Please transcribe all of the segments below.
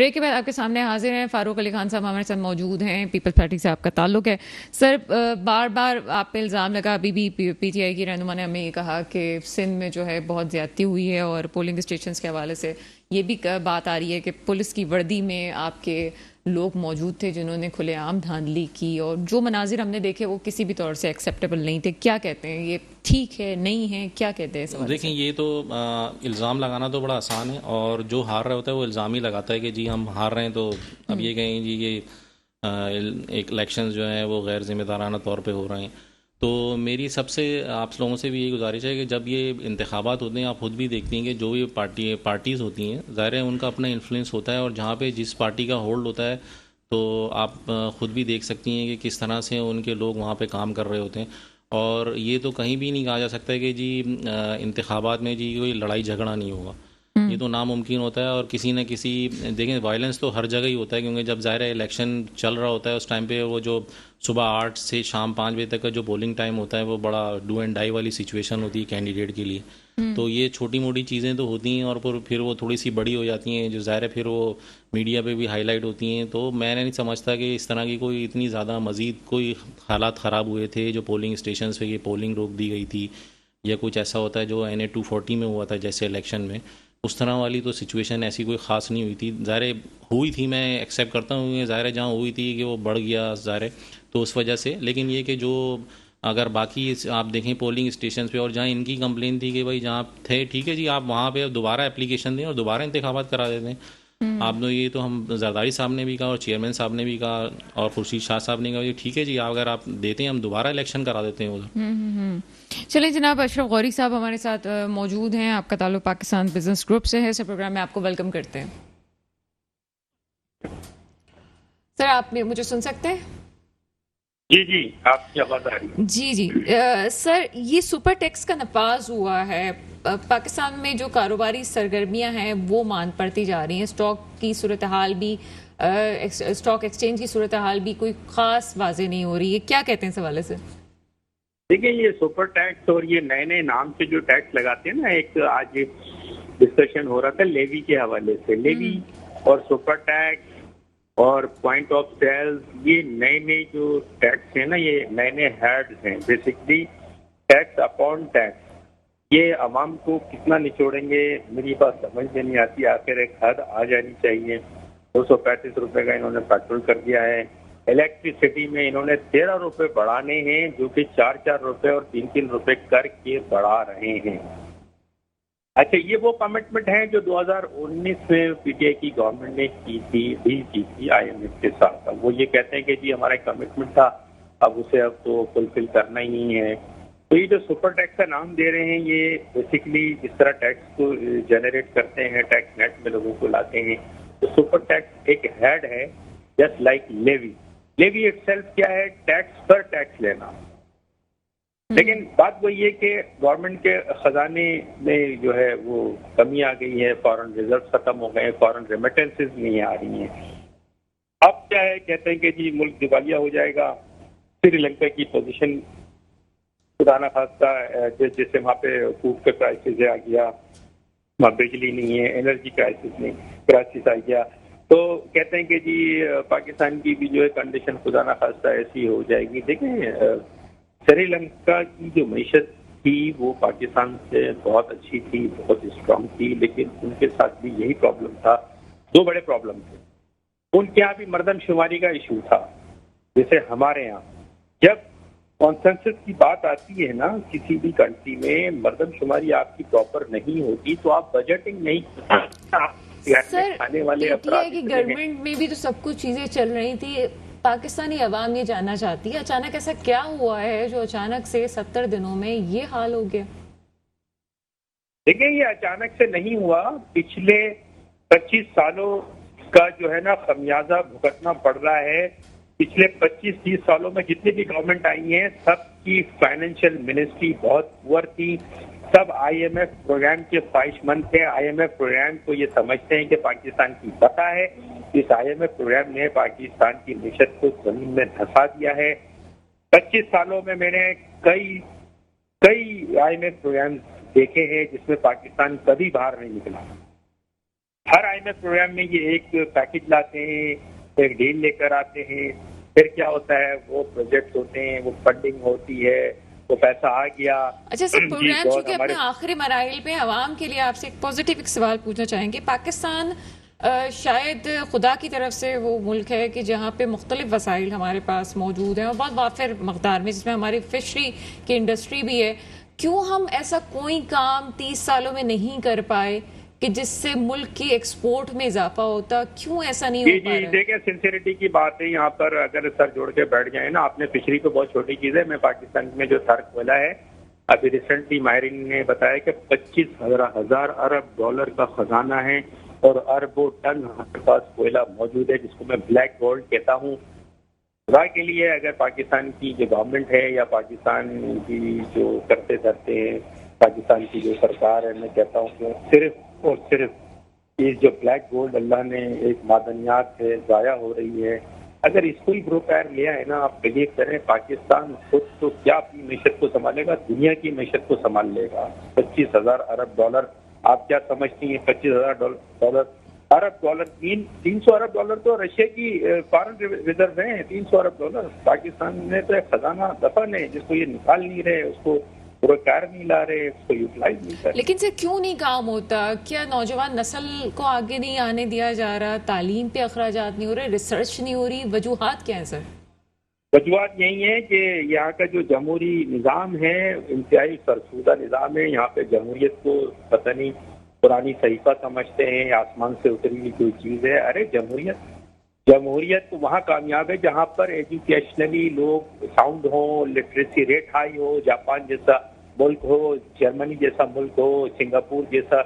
Break के बाद आपके सामने हाजिर हैं फारूक अली खान साहब, हमारे साथ मौजूद हैं। पीपल्स पार्टी से आपका ताल्लुक है सर। बार बार आप पे इल्ज़ाम लगा, अभी भी पीटीआई की रहनुमा ने हमें ये कहा कि सिंध में जो है बहुत ज़्यादती हुई है, और पोलिंग स्टेशंस के हवाले से ये भी बात आ रही है कि पुलिस की वर्दी में आपके लोग मौजूद थे जिन्होंने खुलेआम धांधली की, और जो मनाजिर हमने देखे वो किसी भी तौर से एक्सेप्टेबल नहीं थे। क्या कहते हैं, ये ठीक है, नहीं है, क्या कहते हैं इस हवाले देखें, से? ये तो इल्ज़ाम लगाना तो बड़ा आसान है, और जो हार रहा होता है वो इल्ज़ाम ही लगाता है कि जी हम हार रहे हैं। तो अब ये कहें जी ये एक इलेक्शन जो है वो गैर जिम्मेदाराना तौर पे हो रहे हैं। तो मेरी सबसे आप लोगों से भी यही गुजारिश है कि जब ये इंतखाबात होते हैं, आप खुद भी देखती हैं कि जो भी पार्टीज़ होती हैं, ज़ाहिर है उनका अपना इन्फ्लुएंस होता है, और जहाँ पे जिस पार्टी का होल्ड होता है तो आप खुद भी देख सकती हैं कि किस तरह से उनके लोग वहाँ पे काम कर रहे होते हैं। और ये तो कहीं भी नहीं कहा जा सकता है कि जी इंतखाबात में जी कोई लड़ाई झगड़ा नहीं होगा। ये तो नामुमकिन होता है, और किसी न किसी, देखें वायलेंस तो हर जगह ही होता है, क्योंकि जब ज़ाहिर है इलेक्शन चल रहा होता है उस टाइम पे वो जो सुबह 8 से शाम 5 बजे तक का जो पोलिंग टाइम होता है वो बड़ा डू एंड डाई वाली सिचुएशन होती है कैंडिडेट के लिए। तो ये छोटी मोटी चीज़ें तो होती हैं, और फिर वो थोड़ी सी बड़ी हो जाती हैं जो ज़ाहिर है फिर वो मीडिया पे भी हाईलाइट होती हैं। तो मैं नहीं समझता कि इस तरह की कोई इतनी ज़्यादा मज़ीद कोई हालात ख़राब हुए थे जो पोलिंग स्टेशन पे ये पोलिंग रोक दी गई थी, या कुछ ऐसा होता है जो NA 240 में हुआ था जैसे इलेक्शन में। उस तरह वाली तो सिचुएशन ऐसी कोई ख़ास नहीं हुई थी। ज़ाहिर हुई थी, मैं एक्सेप्ट करता हूँ, ज़ाहिर जहाँ हुई थी कि वो बढ़ गया ज़ाहिर, तो उस वजह से। लेकिन ये कि जो अगर बाकी आप देखें पोलिंग स्टेशन पे, और जहाँ इनकी कंप्लेन थी कि भाई जहाँ थे ठीक है जी आप वहाँ पे दोबारा एप्लीकेशन दें और दोबारा इंतखाबात करा देते हैं। आपने ये तो हम जरदारी साहब ने भी कहा और चेयरमैन साहब ने भी कहा और खुर्शीद शाह साहब ने कहा ये ठीक है जी अगर आप देते हैं हम दोबारा इलेक्शन करा देते हैं उधर। चलिए जनाब, अशरफ गौरी साहब हमारे साथ मौजूद हैं। आपका ताल्लुक पाकिस्तान बिजनेस ग्रुप से है। सर, प्रोग्राम में आपको वेलकम करते हैं। सर, आप मुझे सुन सकते हैं? जी जी, आपकी आवाज आ रही है। जी जी। सर, ये सुपर टैक्स का नफाज हुआ है। पाकिस्तान में जो कारोबारी सरगर्मियां हैं वो मान पड़ती जा रही हैं। स्टॉक की सूरत हाल भी, स्टॉक एक्सचेंज की सूरत हाल भी कोई खास वाजे नहीं हो रही है। क्या कहते हैं इस हवाले से? देखिए, ये सुपर टैक्स और ये नए नए नाम से जो टैक्स लगाते हैं ना, एक आज डिस्कशन हो रहा था लेवी के हवाले से। लेवी और सुपर टैक्स और पॉइंट ऑफ सेल्स, ये नए नए जो टैक्स हैं ना, ये नए नए हेड्स हैं। बेसिकली टैक्स अपॉन टैक्स, ये अवाम को कितना निचोड़ेंगे मेरी बात समझ में नहीं आती। आखिर एक हद आ जानी चाहिए। 235 रुपए का इन्होंने पेट्रोल कर दिया है। इलेक्ट्रिसिटी में इन्होंने 13 रुपए बढ़ाने हैं, जो कि 4-4 रुपए और 3-3 रुपए करके बढ़ा रहे हैं। अच्छा, ये वो कमिटमेंट है जो 2019 में पीटीआई की गवर्नमेंट ने की थी, डील की थी IMF के साथ। वो ये कहते हैं कि जी हमारा कमिटमेंट था, अब उसे अब तो फुलफिल करना ही है। तो ये जो सुपर टैक्स का नाम दे रहे हैं, ये बेसिकली जिस तरह टैक्स को जनरेट करते हैं, टैक्स नेट में लोगों को लाते हैं, तो सुपर टैक्स एक हेड है, just like levy. Levy itself क्या है? टैक्स पर टैक्स लेना। लेकिन बात वही है कि गवर्नमेंट के खजाने में जो है वो कमी आ गई है, फॉरेन रिजर्व खत्म हो गए, फॉरेन रेमिटेंसेज नहीं आ रही हैं। अब क्या है, कहते हैं कि जी मुल्क दिवालिया हो जाएगा। श्रीलंका की पोजीशन खुदा ना खास्ता, जैसे वहाँ पे फूड का क्राइसिस आ गया, वहाँ बिजली नहीं है, एनर्जी क्राइसिस आ गया, तो कहते हैं कि जी पाकिस्तान की भी जो है कंडीशन खुदा ना खास्ता ऐसी हो जाएगी। देखें, श्रीलंका की जो मीशत थी वो पाकिस्तान से बहुत अच्छी थी, बहुत स्ट्रांग थी, लेकिन उनके साथ भी यही प्रॉब्लम था। दो बड़े प्रॉब्लम थे। उनके यहाँ भी मर्दमशुमारी का इशू था, जैसे हमारे यहाँ। जब कॉन्सेंसस की बात आती है ना किसी भी कंट्री में, मर्दमशुमारी आपकी प्रॉपर नहीं होगी तो आप बजटिंग नहीं सर, खाने वाले पीटीआई की गवर्नमेंट में भी तो सब कुछ चीजें चल रही थी। पाकिस्तानी अवाम ये जानना चाहती है, अचानक ऐसा क्या हुआ है जो अचानक से 70 दिनों में ये हाल हो गया? देखिए, ये अचानक से नहीं हुआ। पिछले 25 सालों का जो है ना खमियाजा भुगतना पड़ रहा है। पिछले 25-30 सालों में जितनी भी गवर्नमेंट आई है, सबकी फाइनेंशियल मिनिस्ट्री बहुत पुअर थी। सब IMF प्रोग्राम के ख्वाहिशमंद थे। IMF प्रोग्राम को ये समझते हैं कि पाकिस्तान की पता है। इस IMF प्रोग्राम ने पाकिस्तान की मीशत को जमीन में धंसा दिया है। 25 सालों में मैंने कई IMF प्रोग्राम देखे हैं जिसमें पाकिस्तान कभी बाहर नहीं निकला। हर IMF प्रोग्राम में ये एक पैकेज लाते हैं, एक डील लेकर आते हैं, फिर क्या होता है, वो प्रोजेक्ट होते हैं, वो फंडिंग होती है, वो पैसा आ गया। अच्छा सर, प्रोग्राम जी, चूंकि अपने आखिरी मराइल पे आवाम के लिए आपसे एक पॉजिटिव एक सवाल पूछना चाहेंगे। पाकिस्तान शायद खुदा की तरफ से वो मुल्क है कि जहाँ पे मुख्तलिफ वसाइल हमारे पास मौजूद हैं और बहुत वाफिर मकदार में, जिसमें हमारी फिशरी की इंडस्ट्री भी है। क्यों हम ऐसा कोई काम 30 सालों में नहीं कर पाए कि जिससे मुल्क की एक्सपोर्ट में इजाफा होता? क्यों ऐसा नहीं हो पा रहा है? देखिए, सिंसियरिटी की बात है यहाँ पर। अगर सर जोड़ के बैठ जाए ना, आपने फिशरी तो बहुत छोटी चीज है। मैं पाकिस्तान में जो थर खोला है, अभी रिसेंटली माहिरीन ने बताया कि 25,000 अरब डॉलर का खजाना है और अरबों टन हमारे पास कोयला मौजूद है, जिसको मैं ब्लैक गोल्ड कहता हूँ। खुदा के लिए अगर पाकिस्तान की जो गवर्नमेंट है या पाकिस्तान की जो करते धरते हैं, पाकिस्तान की जो सरकार है, मैं कहता हूँ कि सिर्फ और सिर्फ ये जो ब्लैक गोल्ड अल्लाह ने एक मादनियात है ज़ाया हो रही है, अगर इसको ही ग्रोपैर लिया है ना, आप बिलीव करें पाकिस्तान खुद तो क्या अपनी मैशत को संभालेगा, दुनिया की मैशत को संभाल लेगा। 25,000 अरब डॉलर, आप क्या समझती हैं? 25,000 अरब डॉलर 300 अरब डॉलर तो रशिया की फॉरेन रिजर्व है। 300 अरब डॉलर पाकिस्तान ने तो एक खजाना दफन है, जिसको ये निकाल नहीं रहे, उसको पुरस्कार नहीं ला रहे, उसको यूटिलाइज नहीं कर रहे। लेकिन सर क्यों नहीं काम होता? क्या नौजवान नस्ल को आगे नहीं आने दिया जा रहा? तालीम पे अखराजात नहीं हो रहे, रिसर्च नहीं हो रही? वजूहात क्या है सर? वजूहत यही है कि यहाँ का जो जमहूरी निज़ाम है, इंतहाई फरसूदा निज़ाम है। यहाँ पे जमहूरियत को पता नहीं पुरानी सहीफा समझते हैं, आसमान से उतरी हुई कोई चीज़ है। अरे जमहूरियत तो वहाँ कामयाब है जहाँ पर एजुकेशनली लोग साउंड हो, लिटरेसी रेट हाई हो, जापान जैसा मुल्क हो, जर्मनी जैसा मुल्क हो, सिंगापुर जैसा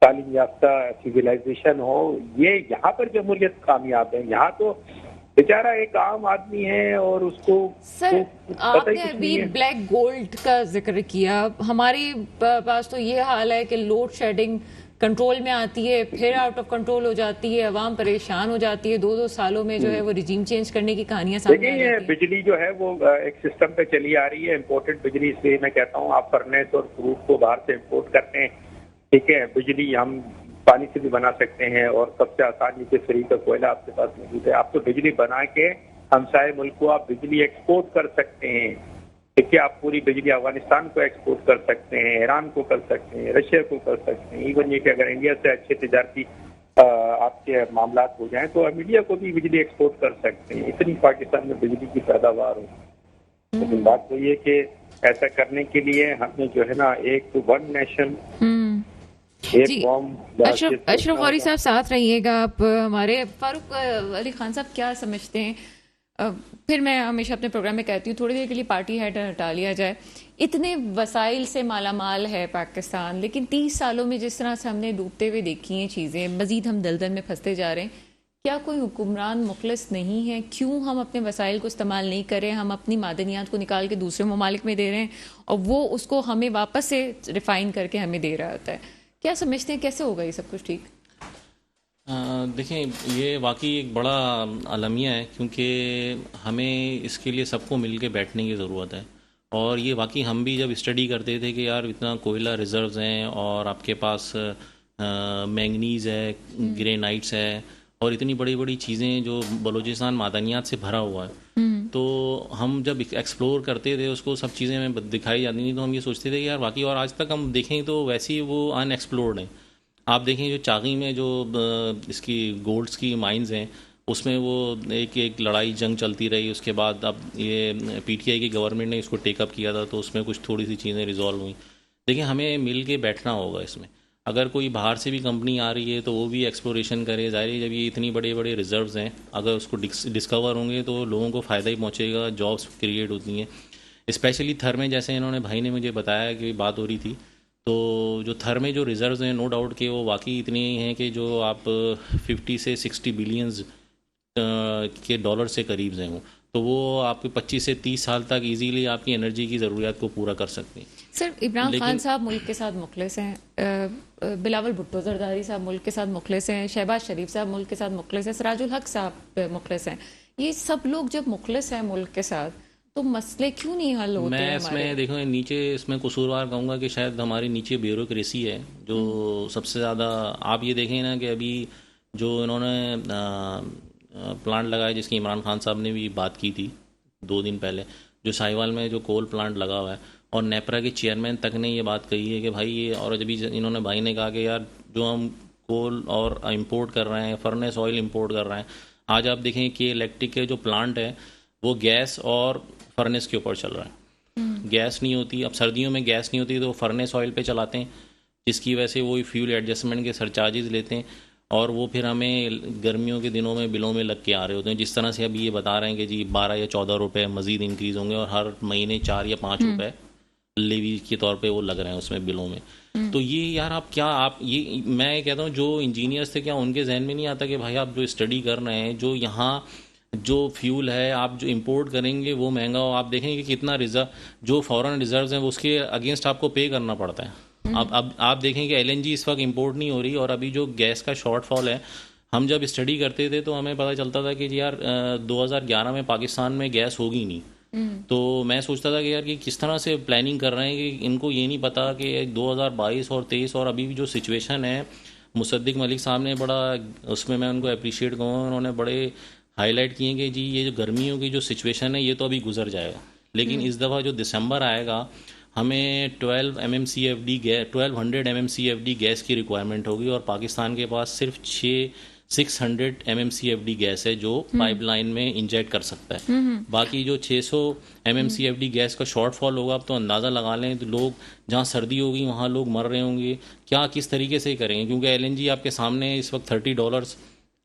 तालीम याफ्ता सिविलाइजेशन हो। ये यहाँ पर जमहूरियत कामयाब है। यहाँ तो बेचारा एक आम आदमी है और उसको सर तो आपने अभी ब्लैक गोल्ड का जिक्र किया। हमारे पास तो ये हाल है कि लोड शेडिंग कंट्रोल में आती है, फिर आउट ऑफ कंट्रोल हो जाती है, अवाम परेशान हो जाती है। 2-2 सालों में जो है वो रिजीम चेंज करने की कहानियां सामने आ जाती हैं। बिजली जो है वो एक सिस्टम पे चली आ रही है, इम्पोर्टेड बिजली। इसलिए मैं कहता हूँ आप फर्नेस और क्रूड को बाहर से इम्पोर्ट करते हैं, ठीक है। बिजली हम पानी से भी बना सकते हैं और सबसे आसानी से फ्री का कोयला आपके पास मौजूद है। आप तो बिजली बना के हमसाये मुल्क को आप बिजली एक्सपोर्ट कर सकते हैं, ठीक है। आप पूरी बिजली अफगानिस्तान को एक्सपोर्ट कर सकते हैं, ईरान को कर सकते हैं, रशिया को कर सकते हैं। इवन ये कि अगर इंडिया से अच्छे तजारती आपके मामला हो जाएं तो आप इंडिया को भी बिजली एक्सपोर्ट कर सकते हैं। इतनी पाकिस्तान में बिजली की पैदावार हो। लेकिन बात तो ये कि ऐसा करने के लिए हमें जो है ना, एक वन नेशन जी। अशरफ गौरी साहब साथ रहिएगा आप हमारे। फारूक अली खान साहब क्या समझते हैं? फिर मैं हमेशा अपने प्रोग्राम में कहती हूँ थोड़ी देर के लिए पार्टी हेड हटा लिया जाए। इतने वसाइल से मालामाल है पाकिस्तान, लेकिन 30 सालों में जिस तरह से हमने डूबते हुए देखी हैं चीज़ें, मजीद हम दलदल में फंसते जा रहे हैं। क्या कोई हुक्मरान मुखलिस नहीं है? क्यों हम अपने वसाइल को इस्तेमाल नहीं कर रहे? हम अपनी मादनियात को निकाल के दूसरे ममालिक में दे रहे हैं और वो उसको हमें वापस से रिफाइन करके हमें दे रहा होता है। क्या समझते हैं कैसे होगा ये सब कुछ ठीक? देखें, ये वाकई एक बड़ा अलमिया है, क्योंकि हमें इसके लिए सबको मिल के बैठने की ज़रूरत है। और ये वाकई हम भी जब स्टडी करते थे कि यार इतना कोयला रिजर्व्स हैं और आपके पास मैंगनीज़ है, ग्रेनाइट्स है और इतनी बड़ी बड़ी चीज़ें जो बलूचिस्तान मादनियात से भरा हुआ है, तो हम जब एक्सप्लोर करते थे उसको सब चीज़ें हमें दिखाई जाती थी, तो हम ये सोचते थे कि यार वाकई, और आज तक हम देखें तो वैसे ही वो अनएक्सप्लोर्ड है। आप देखें जो चागी में जो इसकी गोल्ड्स की माइंस हैं, उसमें वो एक लड़ाई जंग चलती रही। उसके बाद अब ये पीटीआई की गवर्नमेंट ने इसको टेकअप किया था, तो उसमें कुछ थोड़ी सी चीज़ें रिजॉल्व हुई। देखिए, हमें मिल के बैठना होगा इसमें। अगर कोई बाहर से भी कंपनी आ रही है तो वो भी एक्सप्लोरेशन करे। ज़ाहिर है, जब ये इतनी बड़े बड़े रिजर्व्स हैं, अगर उसको डिस्कवर होंगे तो लोगों को फ़ायदा ही पहुँचेगा, जॉब्स क्रिएट होती हैं। स्पेशली थर में, जैसे इन्होंने भाई ने मुझे बताया कि बात हो रही थी, तो जो थर में जो रिजर्व्स हैं, नो डाउट कि वो वाकई इतनी हैं कि जो आप 50 से 60 बिलियंस के डॉलर से करीब हैं वो, तो वो आपके 25 से 30 साल तक इजीली आपकी एनर्जी की ज़रूरियात को पूरा कर सकते हैं। सर इमरान खान साहब मुल्क के साथ मुखलिस हैं, बिलावल भुट्टो जरदारी साहब मुल्क के साथ मुखलिस हैं, शहबाज शरीफ साहब मुल्क के साथ मुखलिस हैं, सिराजुल हक साहब मुखलिस हैं। ये सब लोग जब मुखलिस हैं मुल्क के साथ, तो मसले क्यों नहीं हल होते मैं हैं इसमें हमारे? देखो नीचे इसमें कसूरवार कहूँगा कि शायद हमारी नीचे ब्यूरोक्रेसी है जो सबसे ज़्यादा। आप ये देखें ना कि अभी जो इन्होंने प्लांट लगाया जिसकी इमरान खान साहब ने भी बात की थी 2 दिन पहले, जो साहिवाल में जो कोल प्लांट लगा हुआ है, और नेपरा के चेयरमैन तक ने ये बात कही है कि भाई ये, और जब इन्होंने भाई ने कहा कि यार जो हम कोल और इंपोर्ट कर रहे हैं, फर्नेस ऑयल इंपोर्ट कर रहे हैं, आज आप देखें कि इलेक्ट्रिक के जो प्लांट है वो गैस और फर्नेस के ऊपर चल रहा है। गैस नहीं होती, अब सर्दियों में गैस नहीं होती तो फर्नेस ऑयल पे चलाते हैं, जिसकी वजह से वो फ्यूल एडजस्टमेंट के सरचार्जेस लेते हैं, और वो फिर हमें गर्मियों के दिनों में बिलों में लग के आ रहे होते हैं। जिस तरह से अभी ये बता रहे हैं कि जी 12 या 14 रुपए मज़ीद इंक्रीज़ होंगे, और हर महीने 4 या 5 रुपए लेवी के तौर पे वो लग रहे हैं उसमें बिलों में। तो ये यार आप क्या, आप ये, मैं ये कहता हूँ जो इंजीनियर्स थे क्या उनके जहन में नहीं आता कि भाई आप जो स्टडी कर रहे हैं, जो यहाँ जो फ्यूल है आप जो इंपोर्ट करेंगे वो महंगा हो, आप देखेंगे कि कितना रिजर्व, जो फॉरेन रिजर्व्स हैं उसके अगेंस्ट आपको पे करना पड़ता है। अब आप देखें कि एलएनजी इस वक्त इंपोर्ट नहीं हो रही, और अभी जो गैस का शॉर्टफॉल है, हम जब स्टडी करते थे तो हमें पता चलता था कि यार 2011 में पाकिस्तान में गैस होगी नहीं। तो मैं सोचता था कि यार कि किस तरह से प्लानिंग कर रहे हैं कि इनको ये नहीं पता कि 2022 और 23 और अभी भी जो सिचुएशन है, मुसद्दिक मलिक साहब ने बड़ा उसमें मैं उनको अप्रिशिएट करूँगा, उन्होंने बड़े हाईलाइट किए कि जी ये जो गर्मियों की जो सिचुएशन है ये तो अभी गुजर जाएगा, लेकिन इस दफ़ा जो दिसंबर आएगा हमें 1200 MMCFD गैस की रिक्वायरमेंट होगी, और पाकिस्तान के पास सिर्फ 600 MMCFD गैस है जो पाइपलाइन में इंजेक्ट कर सकता है। बाकी जो 600 MMCFD गैस का शॉर्टफॉल होगा, आप तो अंदाज़ा लगा लें, तो लोग जहाँ सर्दी होगी वहाँ लोग मर रहे होंगे, क्या किस तरीके से करेंगे, क्योंकि एलएनजी आपके सामने इस वक्त $30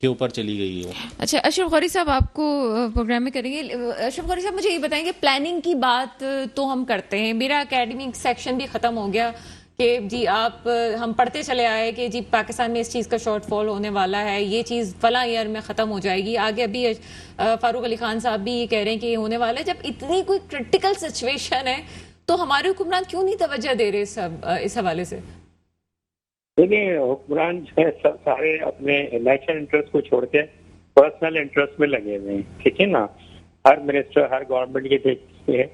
के ऊपर चली गई है वो। अच्छा, अशरफ गौरी साहब आपको प्रोग्राम में करेंगे। अशरफ गौरी साहब मुझे ये बताएंगे, प्लानिंग की बात तो हम करते हैं, मेरा एकेडमिक सेक्शन भी ख़त्म हो गया कि जी आप हम पढ़ते चले आए कि जी पाकिस्तान में इस चीज़ का शॉर्टफॉल होने वाला है, ये चीज़ फला ईयर में ख़त्म हो जाएगी, आगे अभी फारूक अली खान साहब भी ये कह रहे हैं कि ये होने वाला है। जब इतनी कोई क्रिटिकल सिचुएशन है तो हमारे हुक्मरान क्यों नहीं तवज्जो दे रहे इस हवाले से? देखिए हुक्मरान जो है सब सारे अपने नेशनल इंटरेस्ट को छोड़ के पर्सनल इंटरेस्ट में लगे हुए हैं, ठीक है ना। हर मिनिस्टर हर गवर्नमेंट ये देखते हैं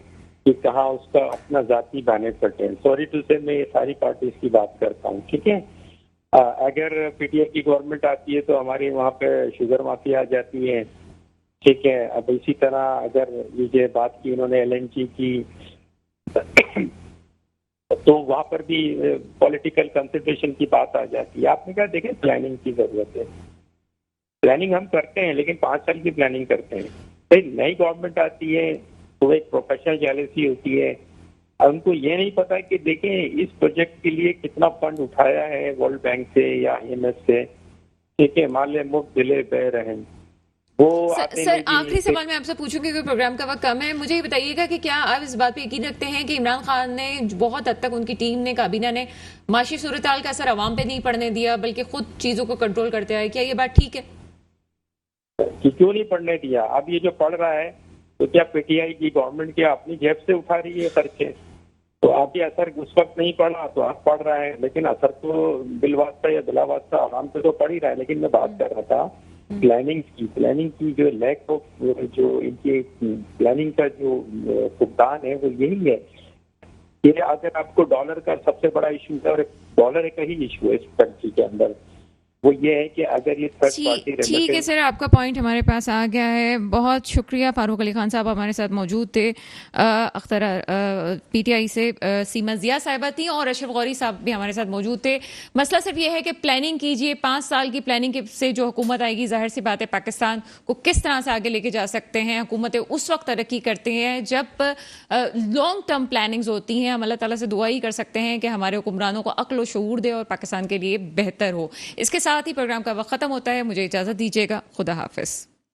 कि कहाँ उसका अपना जाती बेनिफिट कटे। सॉरी टू से मैं ये सारी पार्टीज की बात करता हूँ, ठीक है। अगर पीटीआई की गवर्नमेंट आती है तो हमारे वहाँ पे शुगर माफिया आ जाती है, ठीक है। अब इसी तरह अगर ये बात की उन्होंने एलएनजी की तो वहाँ पर भी पॉलिटिकल कंसिडरेशन की बात आ जाती है। आपने कहा देखें प्लानिंग की जरूरत है, प्लानिंग हम करते हैं लेकिन 5 साल की प्लानिंग करते हैं। भाई नई गवर्नमेंट आती है तो एक प्रोफेशनल जैलेसी होती है, उनको ये नहीं पता कि देखें इस प्रोजेक्ट के लिए कितना फंड उठाया है वर्ल्ड बैंक से या IMF से, ठीक है। मान ले मुफ्त दिले बह रहे हैं वो। सर आखिरी सवाल मैं आपसे पूछूंगी क्योंकि प्रोग्राम का वक्त कम है, मुझे ये बताइएगा कि क्या आप इस बात पे यकीन रखते हैं कि इमरान खान ने बहुत हद तक, उनकी टीम ने, काबीना ने माशी सूरत हाल का असर अवाम पे नहीं पड़ने दिया बल्कि खुद चीजों को कंट्रोल करते आए, क्या ये बात ठीक है? कि क्यों नहीं पढ़ने दिया? अब ये जो पढ़ रहा है तो क्या पीटीआई की गवर्नमेंट क्या अपनी जेब से उठा रही है खर्चे? तो आप ये असर उस वक्त नहीं पढ़ा तो आप पढ़ रहा है, लेकिन असर तो बिलवास्ता या बिलावास्ता आवाम पे तो पड़ ही रहा है। लेकिन मैं बात कर रहा था प्लानिंग की जो लैक ऑफ, जो इनकी प्लानिंग का जो फुकदान है वो यही है कि अगर आपको डॉलर का सबसे बड़ा इशू है, और डॉलर एक ही इशू है इस कंट्री के अंदर, वो ये है कि अगर ये थर्ड पार्टी ठीक है सर, आपका पॉइंट हमारे पास आ गया है। बहुत शुक्रिया। फारूक अली खान साहब हमारे साथ मौजूद थे, अख्तर पीटीआई से सीमा जिया साहिबा थी, और अशरफ गौरी साहब भी हमारे साथ मौजूद थे। मसला सिर्फ ये है कि प्लानिंग कीजिए, 5 साल की प्लानिंग से जो हुकूमत आएगी, जाहिर सी बात है पाकिस्तान को किस तरह से आगे लेके जा सकते हैं। हुकूमतें उस वक्त तरक्की करती हैं जब लॉन्ग टर्म प्लानिंग्स होती हैं। हम अल्लाह ताला से दुआ ही कर सकते हैं कि हमारे हुक्मरानों को अक्ल व शऊर दे और पाकिस्तान के लिए बेहतर हो। इसके साथ ही प्रोग्राम का वक्त खत्म होता है, मुझे इजाजत दीजिएगा। खुदा हाफिज।